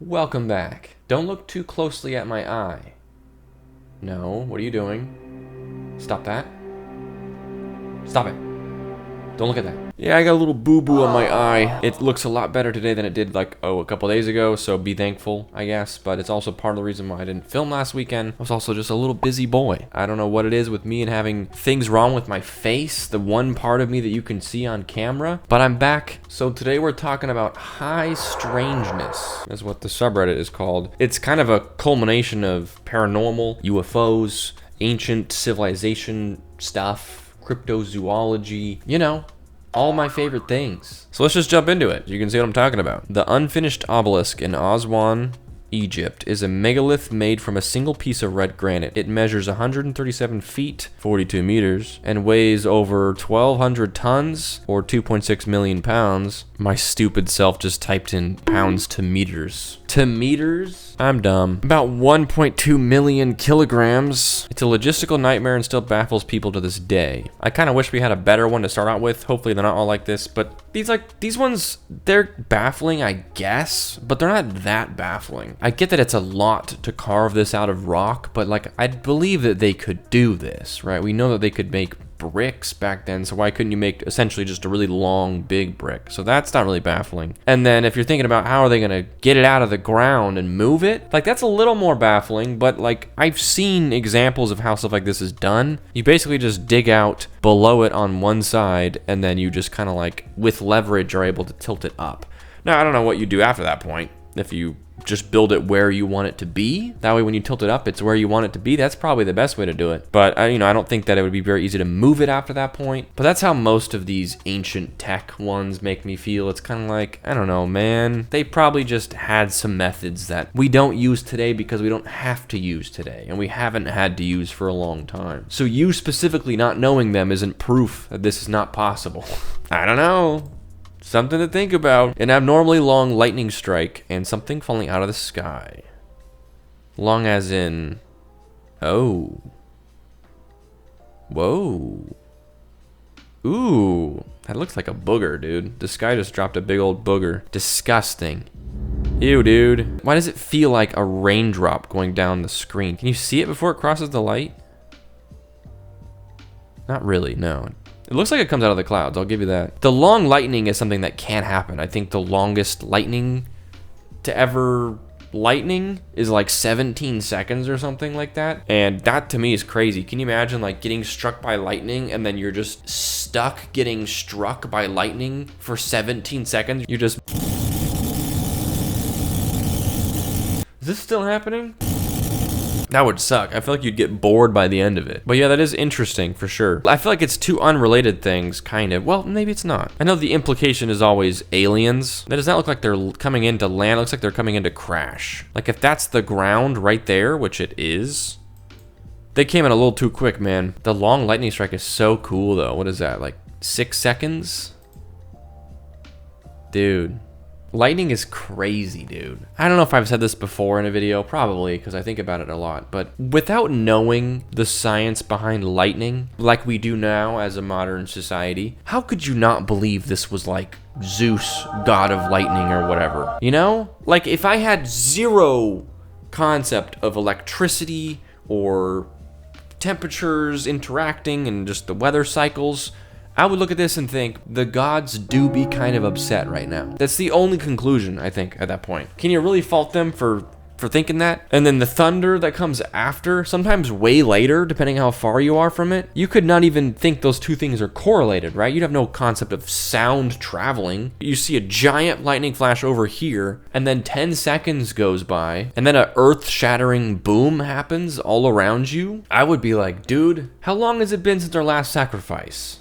Welcome back. Don't look too closely at my eye. No, what are you doing? Stop that. Stop it. Don't look at that. Yeah, I got a little boo-boo on my eye. It looks a lot better today than it did a couple days ago, so be thankful, I guess. But it's also part of the reason why I didn't film last weekend. I was also just a little busy boy. I don't know what it is with me and having things wrong with my face, the one part of me that you can see on camera. But I'm back. So today we're talking about high strangeness, is what the subreddit is called. It's kind of a culmination of paranormal, UFOs, ancient civilization stuff, cryptozoology, you know, all my favorite things. So let's just jump into it. You can see what I'm talking about. The unfinished obelisk in Aswan, Egypt, is a megalith made from a single piece of red granite. It measures 137 feet, 42 meters, and weighs over 1,200 tons, or 2.6 million pounds. My stupid self just typed in pounds to meters. To meters? I'm dumb. About 1.2 million kilograms. It's a logistical nightmare and still baffles people to this day. I kind of wish we had a better one to start out with. Hopefully they're not all like this, but these ones, they're baffling, I guess, but they're not that baffling. I get that it's a lot to carve this out of rock, but like, I believe that they could do this, right? We know that they could make bricks back then, so why couldn't you make essentially just a really long big brick? So that's not really baffling. And then if you're thinking about how are they gonna get it out of the ground and move it, like that's a little more baffling. But like, I've seen examples of how stuff like this is done. You basically just dig out below it on one side, and then you just kind of like with leverage are able to tilt it up. Now I don't know what you do after that point. If you just build it where you want it to be, that way when you tilt it up, it's where you want it to be. That's probably the best way to do it. But I don't think that it would be very easy to move it after that point. But that's how most of these ancient tech ones make me feel. It's kind of like, I don't know, man. They probably just had some methods that we don't use today because we don't have to use today, and we haven't had to use for a long time. So you specifically not knowing them isn't proof that this is not possible. I don't know. Something to think about. An abnormally long lightning strike and something falling out of the sky. Long as in... Oh. Whoa. Ooh. That looks like a booger, dude. The sky just dropped a big old booger. Disgusting. Ew, dude. Why does it feel like a raindrop going down the screen? Can you see it before it crosses the light? Not really, no. It looks like it comes out of the clouds, I'll give you that. The long lightning is something that can happen. I think the longest lightning to ever lightning is like 17 seconds or something like that. And that to me is crazy. Can you imagine like getting struck by lightning and then you're just stuck getting struck by lightning for 17 seconds? You're just... Is this still happening? That would suck. I feel like you'd get bored by the end of it. But yeah, that is interesting for sure. I feel like it's two unrelated things, kind of. Well, maybe it's not. I know the implication is always aliens. That does not look like they're coming into land. It looks like they're coming into crash. Like if that's the ground right there, which it is, they came in a little too quick, man. The long lightning strike is so cool though. What is that, like 6 seconds? Dude. Lightning is crazy, dude. I don't know if I've said this before in a video, probably, because I think about it a lot, but without knowing the science behind lightning, like we do now as a modern society, how could you not believe this was like Zeus, god of lightning or whatever? You know? Like if I had zero concept of electricity or temperatures interacting and just the weather cycles, I would look at this and think, the gods do be kind of upset right now. That's the only conclusion, I think, at that point. Can you really fault them for thinking that? And then the thunder that comes after, sometimes way later, depending how far you are from it, you could not even think those two things are correlated, right? You'd have no concept of sound traveling. You see a giant lightning flash over here, and then 10 seconds goes by, and then an earth-shattering boom happens all around you. I would be like, dude, how long has it been since our last sacrifice?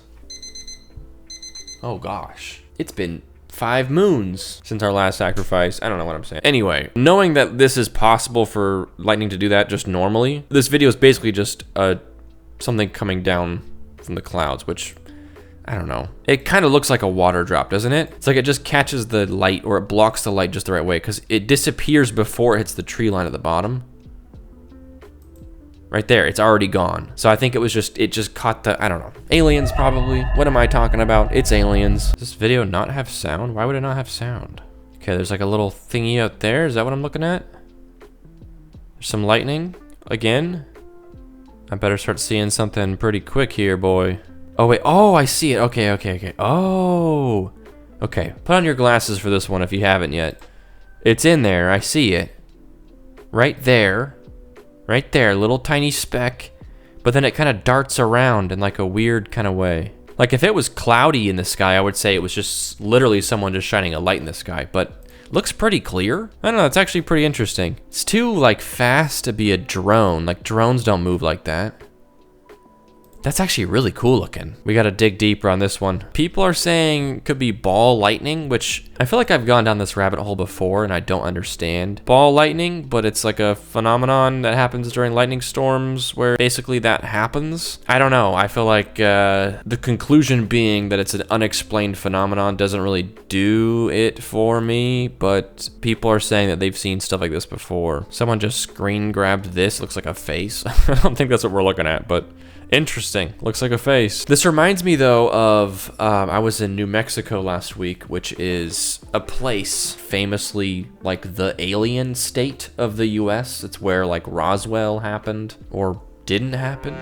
Oh gosh, it's been 5 moons since our last sacrifice. I don't know what I'm saying. Anyway, knowing that this is possible for lightning to do that just normally, this video is basically just something coming down from the clouds, which, I don't know. It kind of looks like a water drop, doesn't it? It's like it just catches the light, or it blocks the light just the right way, because it disappears before it hits the tree line at the bottom. Right there, it's already gone. So I think it just caught the, I don't know. Aliens, probably. What am I talking about? It's aliens. Does this video not have sound? Why would it not have sound? Okay, there's like a little thingy out there. Is that what I'm looking at? There's some lightning again. I better start seeing something pretty quick here, boy. Oh, wait. Oh, I see it. Okay. Oh. Okay. Put on your glasses for this one if you haven't yet. It's in there. I see it. Right there. Right there. Little tiny speck. But then it kind of darts around in like a weird kind of way. Like if it was cloudy in the sky, I would say it was just literally someone just shining a light in the sky. But looks pretty clear. I don't know. It's actually pretty interesting. It's too like fast to be a drone. Like drones don't move like that. That's actually really cool looking. We gotta dig deeper on this one. People are saying it could be ball lightning, which I feel like I've gone down this rabbit hole before and I don't understand ball lightning, but it's like a phenomenon that happens during lightning storms where basically that happens. I don't know. I feel like the conclusion being that it's an unexplained phenomenon doesn't really do it for me, but people are saying that they've seen stuff like this before. Someone just screen grabbed this. Looks like a face. I don't think that's what we're looking at, but interesting. Looks like a face. This reminds me though of, I was in New Mexico last week, which is a place famously like the alien state of the US. It's where like Roswell happened or didn't happen.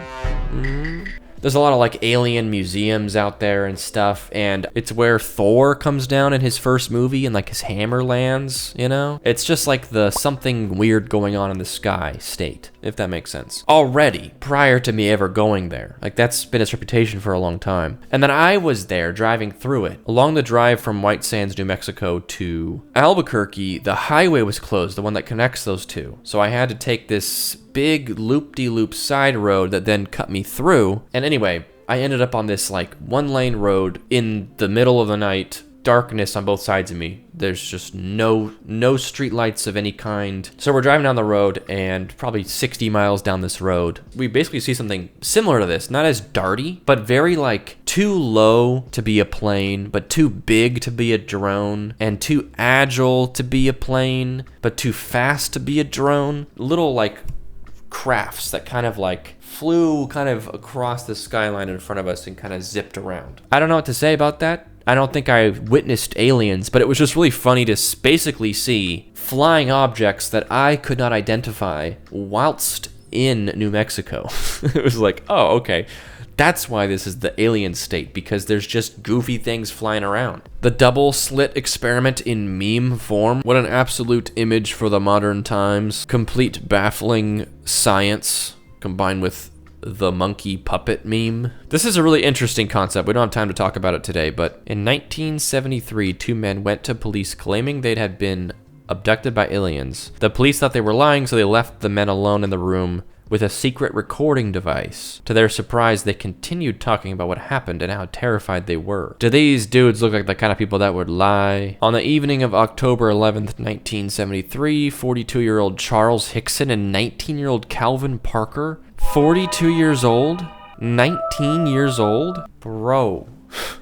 There's a lot of like alien museums out there and stuff, and it's where Thor comes down in his first movie and like his hammer lands, you know? It's just like the something weird going on in the sky state, if that makes sense. Already, prior to me ever going there. Like that's been its reputation for a long time. And then I was there driving through it. Along the drive from White Sands, New Mexico to Albuquerque, the highway was closed, the one that connects those two. So I had to take this big loop-de-loop side road that then cut me through. And anyway, I ended up on this like one-lane road in the middle of the night, darkness on both sides of me. There's just no street lights of any kind. So we're driving down the road, and probably 60 miles down this road, we basically see something similar to this. Not as darty, but very like too low to be a plane, but too big to be a drone, and too agile to be a plane, but too fast to be a drone. Little like crafts that kind of like flew kind of across the skyline in front of us and kind of zipped around. I don't know what to say about that. I don't think I witnessed aliens, but it was just really funny to basically see flying objects that I could not identify whilst in New Mexico. It was like, oh, okay. That's why this is the alien state, because there's just goofy things flying around. The double slit experiment in meme form. What an absolute image for the modern times. Complete baffling science combined with the monkey puppet meme. This is a really interesting concept. We don't have time to talk about it today, but in 1973, two men went to police claiming they had been abducted by aliens. The police thought they were lying, so they left the men alone in the room with a secret recording device. To their surprise, they continued talking about what happened and how terrified they were. Do these dudes look like the kind of people that would lie? On the evening of October 11th, 1973, 42-year-old Charles Hickson and 19-year-old Calvin Parker, 42 years old? 19 years old? Bro.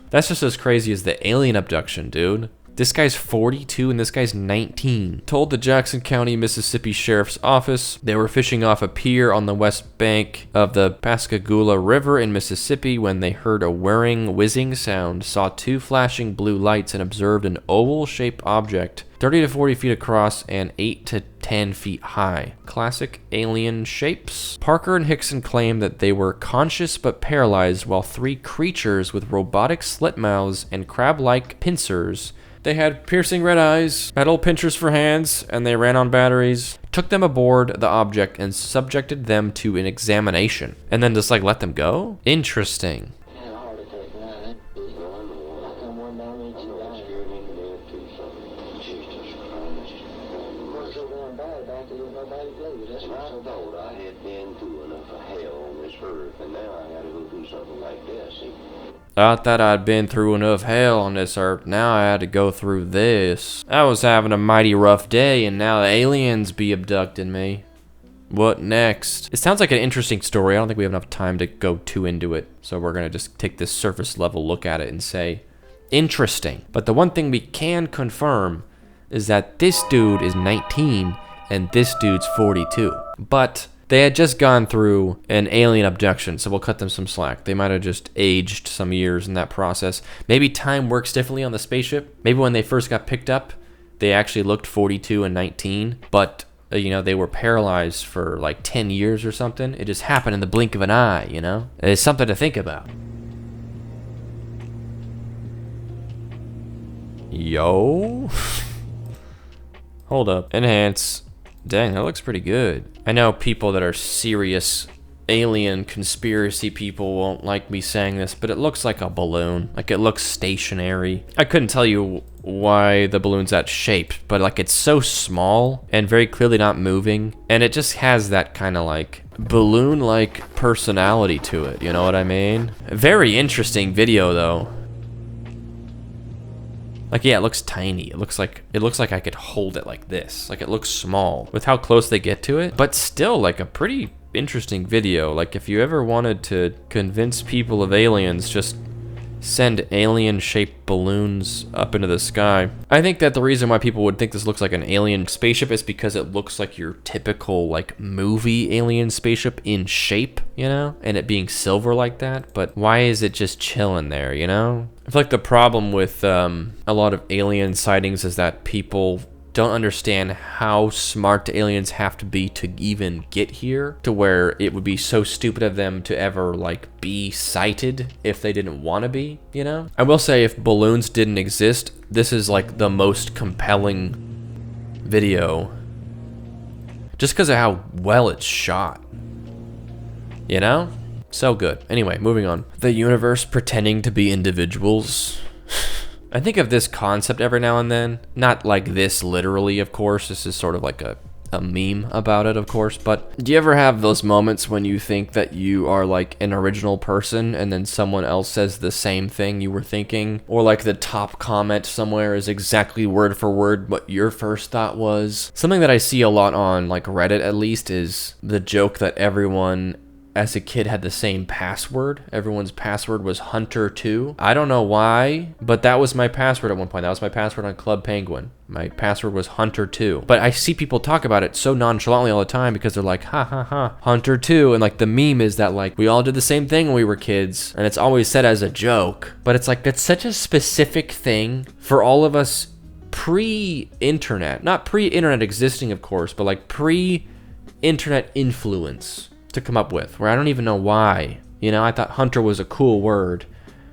That's just as crazy as the alien abduction, dude. This guy's 42 and this guy's 19. Told the Jackson County, Mississippi Sheriff's Office they were fishing off a pier on the west bank of the Pascagoula River in Mississippi when they heard a whirring, whizzing sound, saw two flashing blue lights, and observed an oval-shaped object 30 to 40 feet across and 8 to 10 feet high. Classic alien shapes. Parker and Hickson claimed that they were conscious but paralyzed, while three creatures with robotic slit mouths and crab-like pincers. They had piercing red eyes, metal pinchers for hands, and they ran on batteries. Took them aboard the object and subjected them to an examination. And then just like let them go? Interesting. I thought I'd been through enough hell on this earth. Now I had to go through this. I was having a mighty rough day, and now the aliens be abducting me. What next? It sounds like an interesting story. I don't think we have enough time to go too into it. So we're going to just take this surface level look at it and say, interesting. But the one thing we can confirm is that this dude is 19 and this dude's 42. But they had just gone through an alien abduction, so we'll cut them some slack. They might have just aged some years in that process. Maybe time works differently on the spaceship. Maybe when they first got picked up, they actually looked 42 and 19, but you know, they were paralyzed for like 10 years or something. It just happened in the blink of an eye, you know? It's something to think about. Yo. Hold up. Enhance. Dang, that looks pretty good. I know people that are serious alien conspiracy people won't like me saying this, but it looks like a balloon. Like, it looks stationary. I couldn't tell you why the balloon's that shape, but like, it's so small and very clearly not moving, and it just has that kind of like balloon-like personality to it, you know what I mean? Very interesting video though. Like, yeah, it looks tiny. It looks like I could hold it like this. Like, it looks small with how close they get to it, but still like a pretty interesting video. Like, if you ever wanted to convince people of aliens, just send alien-shaped balloons up into the sky. I think that the reason why people would think this looks like an alien spaceship is because it looks like your typical, like, movie alien spaceship in shape, you know? And it being silver like that. But why is it just chilling there, you know? I feel like the problem with a lot of alien sightings is that people don't understand how smart the aliens have to be to even get here, to where it would be so stupid of them to ever like be sighted if they didn't want to be, you know? I will say, if balloons didn't exist, this is like the most compelling video just because of how well it's shot, you know? So good. Anyway, moving on. The universe pretending to be individuals. I think of this concept every now and then. Not like this literally, of course. This is sort of like a meme about it, of course. But do you ever have those moments when you think that you are like an original person and then someone else says the same thing you were thinking? Or like the top comment somewhere is exactly word for word what your first thought was? Something that I see a lot on like Reddit, at least, is the joke that everyone as a kid had the same password. Everyone's password was Hunter2. I don't know why, but that was my password at one point. That was my password on Club Penguin. My password was Hunter2. But I see people talk about it so nonchalantly all the time because they're like, ha ha ha, Hunter2. And like the meme is that like we all did the same thing when we were kids, and it's always said as a joke. But it's like, that's such a specific thing for all of us pre-internet. Not pre-internet existing, of course, but like pre-internet influence to come up with, where I don't even know why. You know, I thought Hunter was a cool word,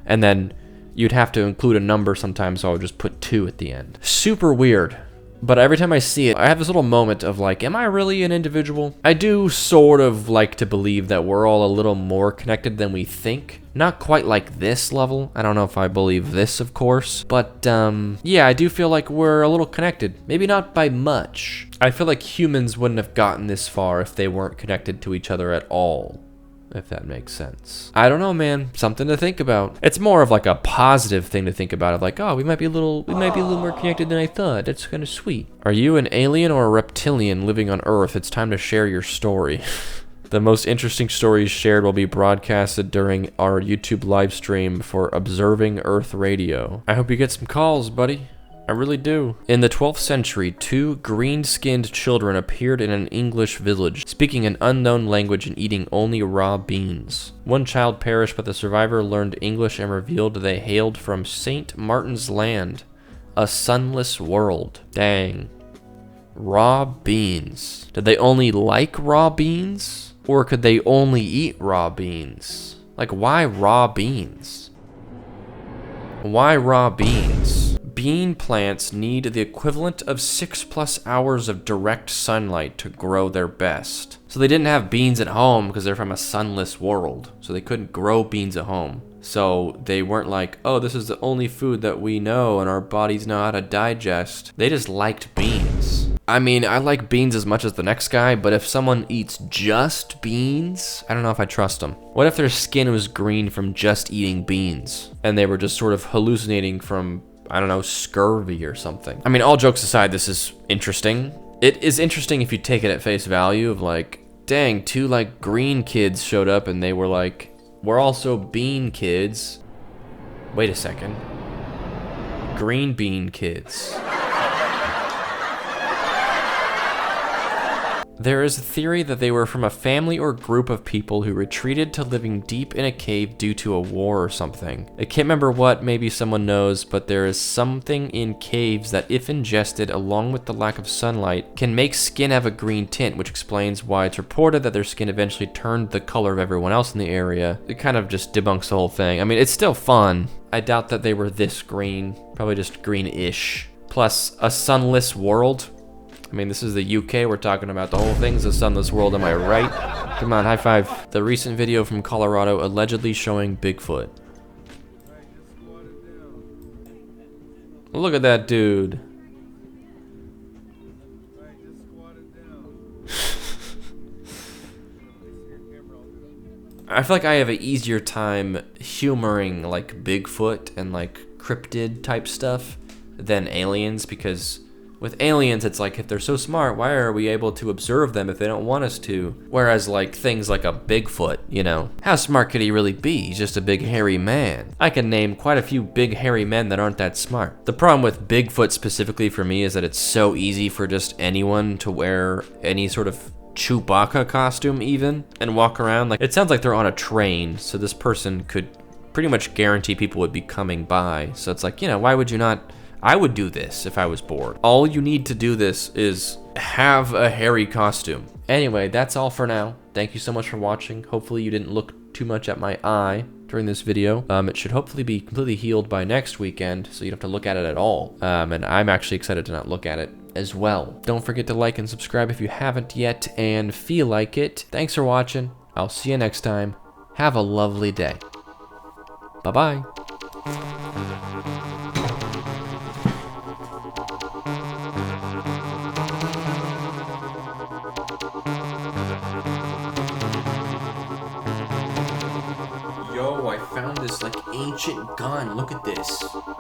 and then you'd have to include a number sometimes, so I would just put 2 at the end. Super weird. But every time I see it, I have this little moment of like, am I really an individual? I do sort of like to believe that we're all a little more connected than we think. Not quite like this level. I don't know if I believe this, of course. But yeah, I do feel like we're a little connected. Maybe not by much. I feel like humans wouldn't have gotten this far if they weren't connected to each other at all, if that makes sense. I don't know, man. Something to think about. It's more of like a positive thing to think about, of like, oh, we might be a little more connected than I thought. That's kind of sweet. Are you an alien or a reptilian living on Earth? It's time to share your story. The most interesting stories shared will be broadcasted during our YouTube live stream for Observing Earth Radio. I hope you get some calls, buddy. I really do. In the 12th century, 2 green-skinned children appeared in an English village, speaking an unknown language and eating only raw beans. One child perished, but the survivor learned English and revealed they hailed from St. Martin's Land, a sunless world. Dang. Raw beans. Did they only like raw beans? Or could they only eat raw beans? Like, why raw beans? Why raw beans? Bean plants need the equivalent of 6+ hours of direct sunlight to grow their best. So they didn't have beans at home because they're from a sunless world. So they couldn't grow beans at home. So they weren't like, oh, this is the only food that we know and our bodies know how to digest. They just liked beans. I mean, I like beans as much as the next guy, but if someone eats just beans, I don't know if I trust them. What if their skin was green from just eating beans and they were just sort of hallucinating from, I don't know, scurvy or something? I mean, all jokes aside, this is interesting. It is interesting if you take it at face value of like, dang, 2 like green kids showed up and they were like, we're also bean kids. Wait a second. Green bean kids. There is a theory that they were from a family or group of people who retreated to living deep in a cave due to a war or something. I can't remember what, maybe someone knows, but there is something in caves that, if ingested along with the lack of sunlight, can make skin have a green tint, which explains why it's reported that their skin eventually turned the color of everyone else in the area. It kind of just debunks the whole thing. I mean, it's still fun. I doubt that they were this green, probably just green-ish. Plus, a sunless world. I mean, this is the UK, we're talking about the whole thing's a sunless world, am I right? Come on, high five. The recent video from Colorado allegedly showing Bigfoot. Look at that dude. I feel like I have an easier time humoring like Bigfoot and like cryptid type stuff than aliens, because with aliens, it's like, if they're so smart, why are we able to observe them if they don't want us to? Whereas like things like a Bigfoot, you know, how smart could he really be? He's just a big hairy man. I can name quite a few big hairy men that aren't that smart. The problem with Bigfoot specifically for me is that it's so easy for just anyone to wear any sort of Chewbacca costume even and walk around. Like, it sounds like they're on a train, so this person could pretty much guarantee people would be coming by. So it's like, you know, why would you not? I would do this if I was bored. All you need to do this is have a hairy costume. Anyway, that's all for now. Thank you so much for watching. Hopefully you didn't look too much at my eye during this video. It should hopefully be completely healed by next weekend, so you don't have to look at it at all. And I'm actually excited to not look at it as well. Don't forget to like and subscribe if you haven't yet and feel like it. Thanks for watching. I'll see you next time. Have a lovely day. Bye-bye. Yo, I found this like ancient gun. Look at this.